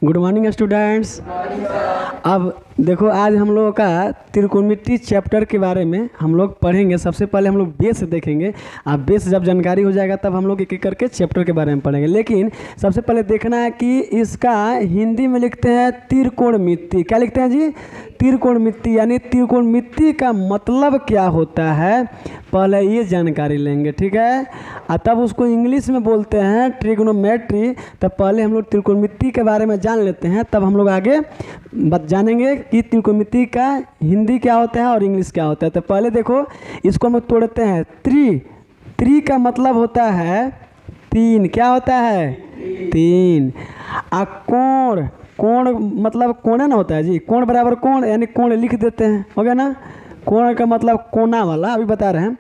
Good morning students. अब देखो, आज हम लोगों का त्रिकोणमिति चैप्टर के बारे में हम लोग पढ़ेंगे। सबसे पहले हम लोग बेस देखेंगे। अब बेस जब जानकारी हो जाएगा तब हम लोग एक एक करके चैप्टर के बारे में पढ़ेंगे। लेकिन सबसे पहले देखना है कि इसका हिंदी में लिखते हैं त्रिकोणमिति। क्या लिखते हैं जी? त्रिकोणमिति। यानी त्रिकोणमिति का मतलब क्या होता है, पहले ये जानकारी लेंगे, ठीक है। और तब उसको इंग्लिश में बोलते हैं ट्रिग्नोमेट्री। तब पहले हम लोग त्रिकोणमिति के बारे में जान लेते हैं, तब हम लोग आगे जानेंगे कि त्रिकोणमिति का हिंदी क्या होता है और इंग्लिश क्या होता है। तो पहले देखो, इसको हम तोड़ते हैं। त्रि का मतलब होता है तीन। क्या होता है? तीन। आ कोण मतलब कोने ना होता है जी। कोण बराबर कोण, यानी कोण लिख देते हैं, हो गया ना। कोण का मतलब कोना वाला, अभी बता रहे हैं।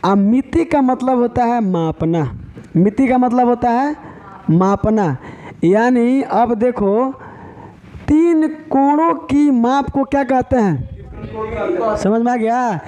अब मिति का मतलब होता है मापना। मिति का मतलब होता है मापना। यानी अब देखो, तीन कोणों की माप को क्या कहते हैं? समझ में आ गया?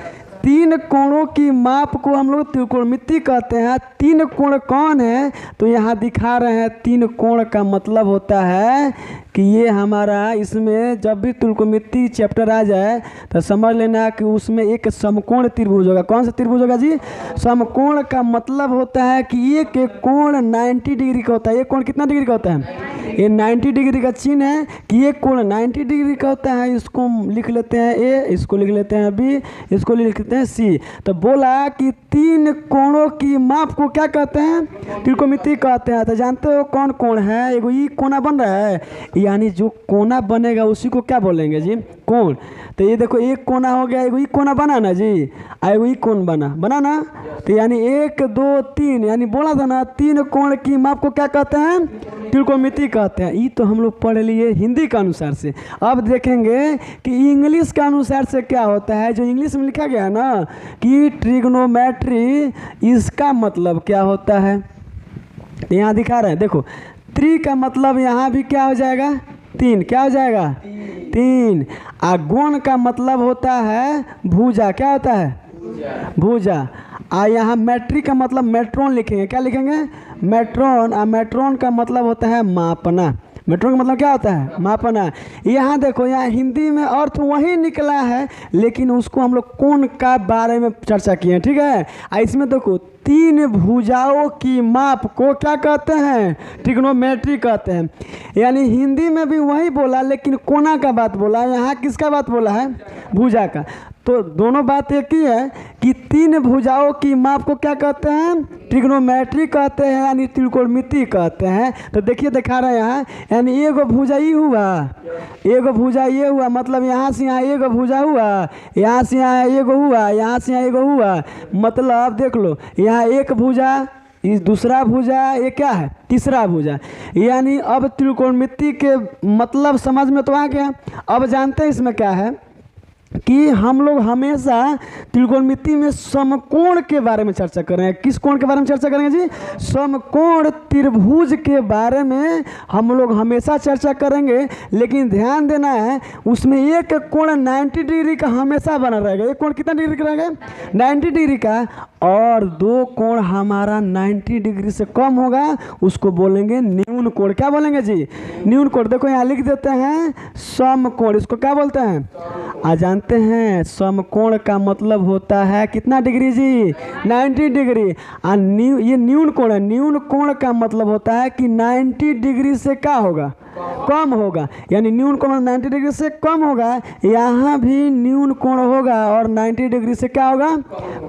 तीन कोणों की माप को हम लोग त्रिकोणमिति कहते हैं। तीन कोण कौन है? तो यहाँ दिखा रहे हैं। तीन कोण का मतलब होता है कि ये हमारा, इसमें जब भी त्रिकोणमिति चैप्टर आ जाए तो समझ लेना कि उसमें एक समकोण त्रिभुज होगा। कौन सा त्रिभुज होगा जी? समकोण का मतलब होता है कि एक कोण 90 डिग्री का होता है। एक कोण कितना डिग्री का होता है? ये 90 डिग्री का चिन्ह है कि एक कोण 90 डिग्री का होता है। इसको लिख लेते हैं ए, इसको लिख लेते हैं बी, इसको लिख लेते हैं सी। तो बोला कि तीन कोणों की माप को क्या कहते हैं? त्रिकोणमिति कहते हैं। तो जानते हो कौन कोण है? एगो ये कोना बन रहा है, यानी जो कोना बनेगा उसी को क्या बोलेंगे जी? कोण। तो ये देखो, एक कोना हो गया, एगो ये कोना बना ना जी, एगो ये कोण बना ना। तो यानी 1 2 3, यानी बोला था ना, तीन कोण की माप को क्या कहते हैं? त्रिकोणमिति कहते हैं। ये तो हम लोग पढ़ लिए हिंदी के अनुसार से। अब देखेंगे कि इंग्लिश के अनुसार से क्या होता है। जो इंग्लिश में लिखा गया है ना कि ट्रिग्नोमेट्री, इसका मतलब क्या होता है? तो यहाँ दिखा रहे हैं, देखो। त्रि का मतलब यहाँ भी क्या हो जाएगा? तीन। क्या हो जाएगा? तीन। आ गोण का मतलब होता है भुजा। क्या होता है? भुजा। आ यहाँ मैट्री का मतलब मेट्रोन लिखेंगे। क्या लिखेंगे? मेट्रोन। आ मेट्रोन का मतलब होता है मापना। मेट्रोन का मतलब क्या होता है? मापना। यहाँ देखो, यहाँ हिंदी में अर्थ वही निकला है, लेकिन उसको हम लोग कोण का बारे में चर्चा किए हैं, ठीक है। इसमें देखो, तीन भुजाओं की माप को क्या कहते हैं? ट्रिग्नोमेट्री कहते हैं। यानी हिंदी में भी वही बोला, लेकिन कोना का बात बोला। यहाँ किसका बात बोला है? भुजा का। तो दोनों बात एक ही है कि तीन भुजाओं की माप को क्या कहते हैं? ट्रिग्नोमेट्री कहते हैं, यानी त्रिकोणमिति कहते हैं। तो देखिए, दिखा रहे हैं यहाँ, यानी एगो भुजा ये हुआ, एगो भुजा ये हुआ, मतलब यहाँ से यहाँ एगो भुजा हुआ, यहाँ से यहाँ एगो हुआ, यहाँ से यहाँ एगो हुआ। मतलब देख लो, यहाँ एक भुजा, इस दूसरा भुजा, ये क्या है? तीसरा भुजा। यानी अब त्रिकोणमिति के मतलब समझ में तो आ गया। अब जानते हैं इसमें क्या है कि हम लोग हमेशा त्रिकोणमिति में समकोण के बारे में चर्चा कर रहे हैं। किस कोण के बारे में चर्चा करेंगे जी? समकोण त्रिभुज के बारे में हम लोग हमेशा चर्चा करेंगे। लेकिन ध्यान देना है, उसमें एक कोण 90 डिग्री का हमेशा बना रहेगा। एक कोण कितना डिग्री का रहेगा? 90 डिग्री का। और दो कोण हमारा 90 डिग्री से कम होगा, उसको बोलेंगे न्यून कोण। क्या बोलेंगे जी? न्यून कोण। देखो यहाँ लिख देते हैं समकोण। इसको क्या बोलते हैं? जानते हैं समकोण का मतलब होता है कितना डिग्री जी? 90 डिग्री। ये न्यून कोण है। न्यून कोण का मतलब होता है कि 90 डिग्री से क्या होगा? कम होगा। यानी न्यून कोण 90 डिग्री से कम होगा। यहाँ भी न्यून कोण होगा और 90 डिग्री से क्या होगा?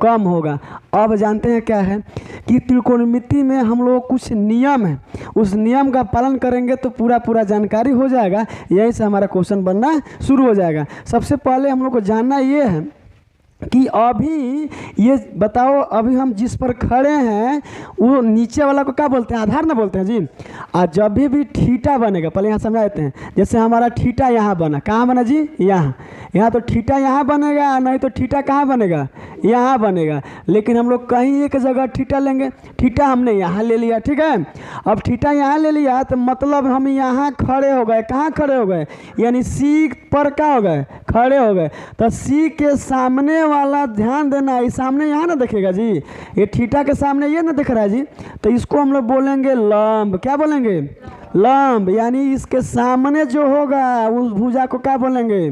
कम होगा। अब जानते हैं क्या है कि त्रिकोणमिति में हम लोग कुछ नियम है, उस नियम का पालन करेंगे तो पूरा जानकारी हो जाएगा। यहीं से हमारा क्वेश्चन बनना शुरू हो जाएगा। सबसे पहले हम लोग को जानना ये है कि अभी ये बताओ, अभी हम जिस पर खड़े हैं वो नीचे वाला को क्या बोलते हैं? आधार ना बोलते हैं जी। और जब भी थीटा बनेगा, पहले यहाँ समझा देते हैं। जैसे हमारा थीटा यहाँ बना, कहाँ बना जी? यहाँ तो थीटा यहाँ बनेगा, नहीं तो थीटा कहाँ बनेगा? यहाँ बनेगा। लेकिन हम लोग कहीं एक जगह थीटा लेंगे। थीटा हमने यहाँ ले लिया, ठीक है। अब थीटा यहाँ ले लिया तो मतलब हम यहाँ खड़े हो गए। कहाँ खड़े हो गए? यानी सी पर क्या हो गए? खड़े हो गए। तो सी के सामने वाला ध्यान देना, ये सामने यहाँ ना दिखेगा जी, ये थीटा के सामने ये ना दिख रहा है जी। तो इसको हम लोग बोलेंगे लंब। क्या बोलेंगे? लंब, यानी इसके सामने जो होगा उस भुजा को क्या बोलेंगे?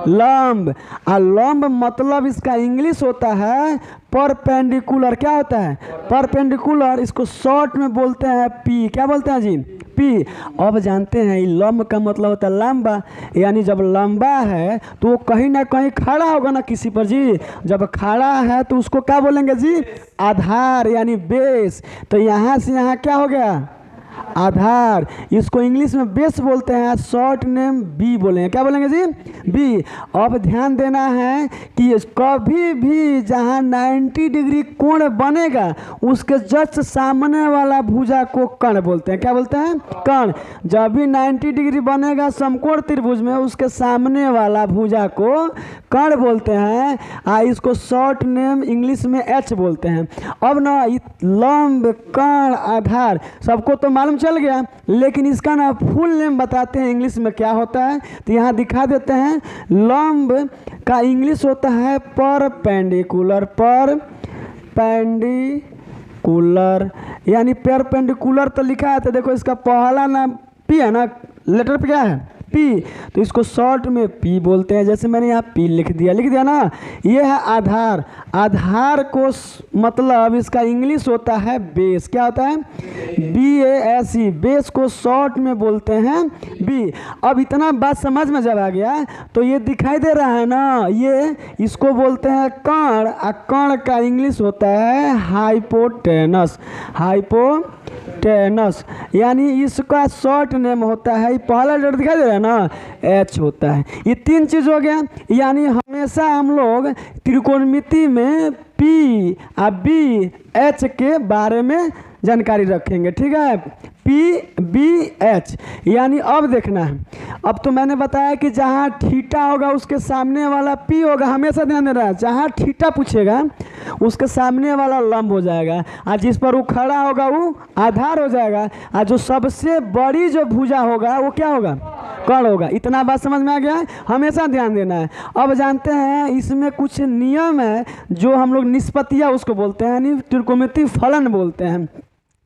लंब। और लंब मतलब इसका इंग्लिश होता है परपेंडिकुलर। क्या होता है? परपेंडिकुलर। इसको शॉर्ट में बोलते हैं पी। क्या बोलते हैं जी? पी। अब जानते हैं लंब का मतलब होता है लंबा, यानी जब लंबा है तो वो कहीं ना कहीं खड़ा होगा ना किसी पर जी। जब खड़ा है तो उसको क्या बोलेंगे जी? आधार, यानी बेस। तो यहाँ से यहाँ क्या हो गया? आधार। इसको इंग्लिश में बेस बोलते हैं, शॉर्ट नेम बी बोलेंगे। क्या बोलेंगे जी? बी। अब ध्यान देना है कि कभी भी जहाँ 90 डिग्री कोण बनेगा उसके जस्ट सामने वाला भुजा को कर्ण बोलते हैं। क्या बोलते हैं? कर्ण। जब भी 90 डिग्री बनेगा समकोण त्रिभुज में उसके सामने वाला भुजा को कर्ण बोलते हैं। इसको शॉर्ट नेम इंग्लिश में एच बोलते हैं। अब ना लंब, कर्ण, आधार सबको तो मालूम चल गया, लेकिन इसका ना फुल नेम बताते हैं इंग्लिश में क्या होता है। तो यहाँ दिखा देते हैं। लंब का इंग्लिश होता है परपेंडिकुलर। परपेंडिकुलर यानी परपेंडिकुलर तो लिखा है, तो देखो इसका पहला नाम पी है ना, लेटर पे क्या है? पी। तो इसको शॉर्ट में पी बोलते हैं। जैसे मैंने यहाँ पी लिख दिया ना। ये है आधार। आधार को मतलब इसका इंग्लिश होता है बेस। क्या होता है? BASE। बेस को शॉर्ट में बोलते हैं बी। अब इतना बात समझ में जब आ गया तो ये दिखाई दे रहा है ना, ये इसको बोलते हैं कर्ण। कर्ण का इंग्लिश होता है हाइपोटेनस। हाइपोटेनस यानी इसका शॉर्ट नेम होता है, पहला लेटर दिखाई दे रहा है ना, एच होता है। ये तीन चीज हो गया। यानी हमेशा हम लोग त्रिकोणमिति में पी और बी एच के बारे में जानकारी रखेंगे। ठीक है? PBH। यानी अब देखना है, अब तो मैंने बताया कि जहाँ थीटा होगा उसके सामने वाला पी होगा। हमेशा ध्यान देना है, जहाँ थीटा पूछेगा उसके सामने वाला लंब हो जाएगा, और जिस पर वो खड़ा होगा वो आधार हो जाएगा, और जो सबसे बड़ी जो भुजा होगा वो क्या होगा? कर्ण होगा। इतना बात समझ में आ गया है? हमेशा ध्यान देना है। अब जानते हैं इसमें कुछ नियम है जो हम लोग निष्पत्तियाँ उसको बोलते हैं, यानी त्रिकोणमिति फलन बोलते हैं।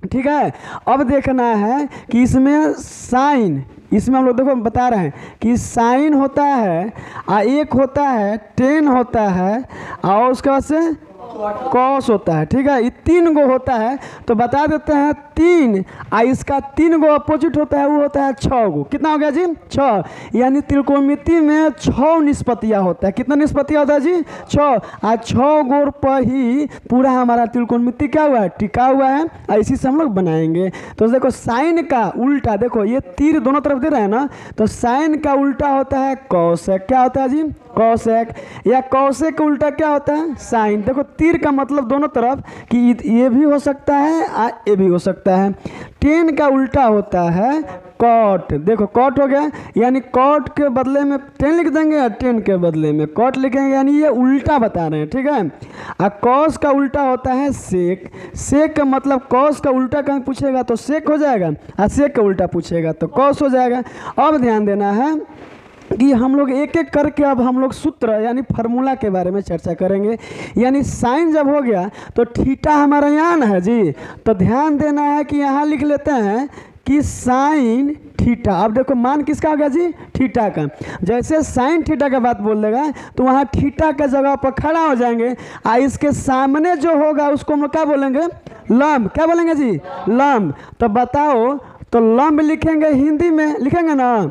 ठीक है? अब देखना है कि इसमें साइन, इसमें हम लोग देखो बता रहे हैं कि साइन होता है, एक होता है टेन होता है, और उसके बाद से कॉस होता है। ठीक है? ये तीन गो होता है। तो बता देते हैं तीन, इसका तीन गो अपोजिट होता है, वो होता है 6 गो। कितना हो गया जी? 6। यानी त्रिकोणमिति में 6 निष्पत्तियाँ होता है। कितना निष्पत्तियाँ होता है जी? 6। 6 गो पर ही पूरा हमारा त्रिकोणमिति क्या हुआ है? टिका हुआ है। और इसी से हम लोग बनाएंगे। तो देखो साइन का उल्टा, देखो ये तीर दोनों तरफ दे रहे हैं ना, तो साइन का उल्टा होता है कॉसेक। क्या होता है जी? कॉसेक। या कॉसेक का उल्टा क्या होता है? साइन। देखो तीर का मतलब दोनों तरफ कि ये भी हो सकता है और ये भी हो सकता है। टेन का उल्टा होता है कॉट। देखो कॉट हो गया, यानी कॉट के बदले में टेन लिख देंगे और टेन के बदले में कॉट लिखेंगे, यानी ये उल्टा बता रहे हैं। ठीक है? और कॉस का उल्टा होता है सेक। सेक का मतलब कॉस का उल्टा कहीं पूछेगा तो सेक हो जाएगा, और सेक का उल्टा पूछेगा तो कॉस हो जाएगा। अब ध्यान देना है कि हम लोग एक एक करके अब हम लोग सूत्र यानी फार्मूला के बारे में चर्चा करेंगे। यानी साइन जब हो गया तो थीटा हमारा यहाँ ना है जी, तो ध्यान देना है कि यहाँ लिख लेते हैं कि साइन थीटा। अब देखो मान किसका होगा जी? थीटा का। जैसे साइन थीटा का बात बोल देगा तो वहाँ थीटा का जगह पर खड़ा हो जाएंगे, और इसके सामने जो होगा उसको हम लोग क्या बोलेंगे? लंब। क्या बोलेंगे जी? लंब। तो बताओ, तो लंब लिखेंगे हिंदी में लिखेंगे ना,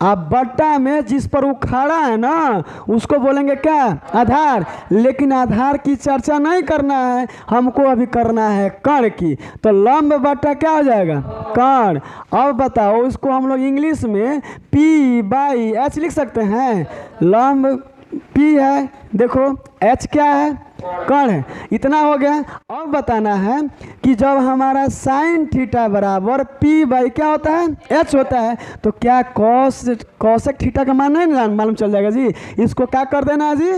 अब बट्टा में जिस पर वो खड़ा है ना उसको बोलेंगे क्या? आधार। लेकिन आधार की चर्चा नहीं करना है, हमको अभी करना है कर्ण की। तो लंब बट्टा क्या हो जाएगा? कर्ण। अब बताओ, इसको हम लोग इंग्लिश में P/H लिख सकते हैं। लंब P है, देखो H क्या है? कर्ण है। इतना हो गया। अब बताना है कि जब हमारा साइन थीटा बराबर P/, क्या होता है? H होता है, तो क्या कॉसेक थीटा का मान नहीं मालूम चल जाएगा जी? इसको क्या कर देना है जी?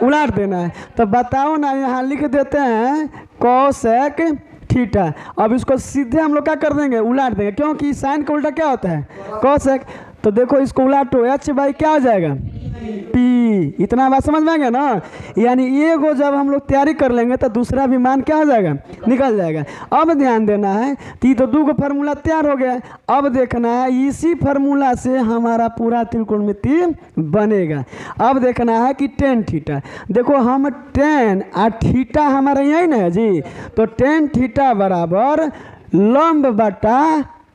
उलट देना है। तो बताओ ना, यहाँ लिख देते हैं कॉसेक थीटा। अब इसको सीधे हम लोग क्या कर देंगे? उलट देंगे, क्योंकि साइन का उल्टा क्या होता है? कॉसेक। तो देखो इसको उलटो, H/, क्या हो जाएगा? पी। इतना बात समझ में आ गया ना। यानी एगो जब हम लोग तैयारी कर लेंगे तो दूसरा भी मान क्या हो जाएगा, निकल जाएगा। अब ध्यान देना है तो दो गो फार्मूला तैयार हो गया। अब देखना है इसी फार्मूला से हमारा पूरा त्रिकोणमिति बनेगा। अब देखना है कि टेन थीटा, देखो हम टेन और थीटा हमारा यही ना है जी, तो टेन थीटा बराबर लंब बटा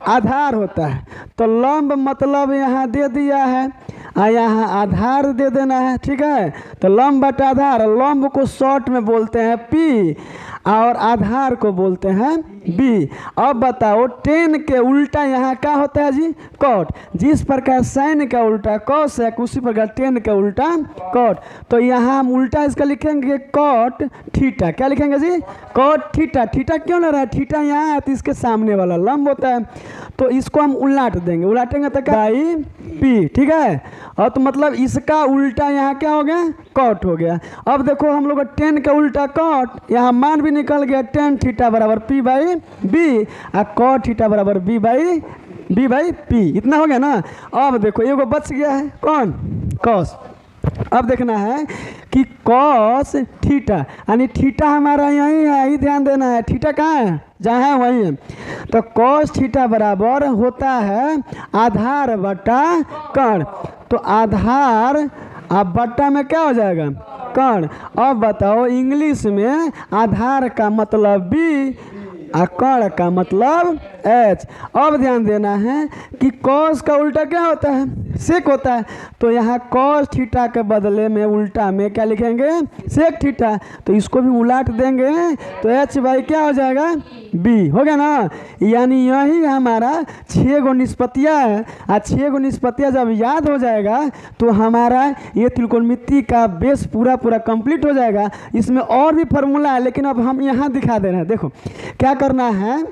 आधार होता है। तो लंब मतलब यहाँ दे दिया है और यहाँ आधार दे देना है, ठीक है। तो लंब बटा आधार, लंब को शॉर्ट में बोलते हैं पी और आधार को बोलते हैं बी। अब बताओ टेन के उल्टा यहाँ क्या होता है जी, कॉट। जिस प्रकार साइन का उल्टा कॉस है उसी प्रकार टेन का उल्टा कॉट। तो यहाँ हम उल्टा इसका लिखेंगे कॉट थीटा। क्या लिखेंगे जी, कॉट थीटा। थीटा क्यों ले रहा है, थीटा यहाँ है तो इसके सामने वाला लंब होता है, तो इसको हम उलट देंगे, उलटेंगे तो क्या बाई पी, ठीक है। और तो मतलब इसका उल्टा यहाँ क्या हो गया, कॉट हो गया। अब देखो हम लोग टेन का उल्टा कॉट, यहाँ मान भी निकल गया, टेन थीटा बराबर पी बाई बी और कॉट थीटा बराबर बी बाई पी। इतना हो गया ना। अब देखो एगो बच गया है, कौन, कॉस। अब देखना है कि कॉस थीटा, यानी थीटा हमारा यही है, यही ध्यान देना है। थीटा कहाँ है, जहाँ है वहीं है। तो कॉस थीटा बराबर होता है आधार बटा कर्ण। तो आधार अब बट्टा में क्या हो जाएगा, कर्ण। अब बताओ इंग्लिश में आधार का मतलब बी और कर्ण का मतलब एच। अब ध्यान देना है कि कॉस का उल्टा क्या होता है, सेक होता है। तो यहाँ कॉस थीटा के बदले में उल्टा में क्या लिखेंगे, सेक थीटा। तो इसको भी उलट देंगे तो एच बाई क्या हो जाएगा, बी हो गया ना। यानी यही हमारा 6 गो निष्पत्तियाँ है और 6 गो निष्पत्तियाँ जब याद हो जाएगा तो हमारा ये त्रिकोणमिति का बेस पूरा कंप्लीट हो जाएगा। इसमें और भी फार्मूला है लेकिन अब हम यहाँ दिखा दे रहे हैं। देखो क्या करना है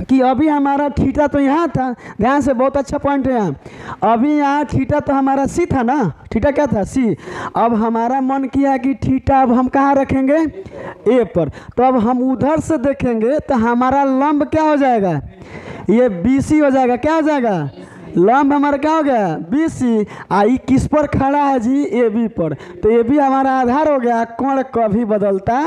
कि अभी हमारा थीटा तो यहाँ था, ध्यान से, बहुत अच्छा पॉइंट है यहाँ। अभी यहाँ थीटा तो हमारा सी था ना, थीटा क्या था, सी। अब हमारा मन किया कि थीटा अब हम कहाँ रखेंगे, ए पर। तो अब हम उधर से देखेंगे तो हमारा लंब क्या हो जाएगा, ये बी सी हो जाएगा। क्या हो जाएगा, लंब हमारा क्या हो गया, बी सी। आई किस पर खड़ा है जी, ए बी पर। तो ए बी हमारा आधार हो गया, कोण कभी बदलता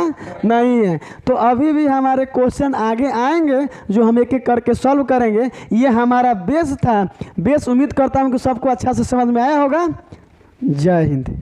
नहीं है। तो अभी भी हमारे क्वेश्चन आगे आएंगे जो हम एक एक करके सॉल्व करेंगे। ये हमारा बेस था। बेस उम्मीद करता हूँ कि सबको अच्छा से समझ में आया होगा। जय हिंद।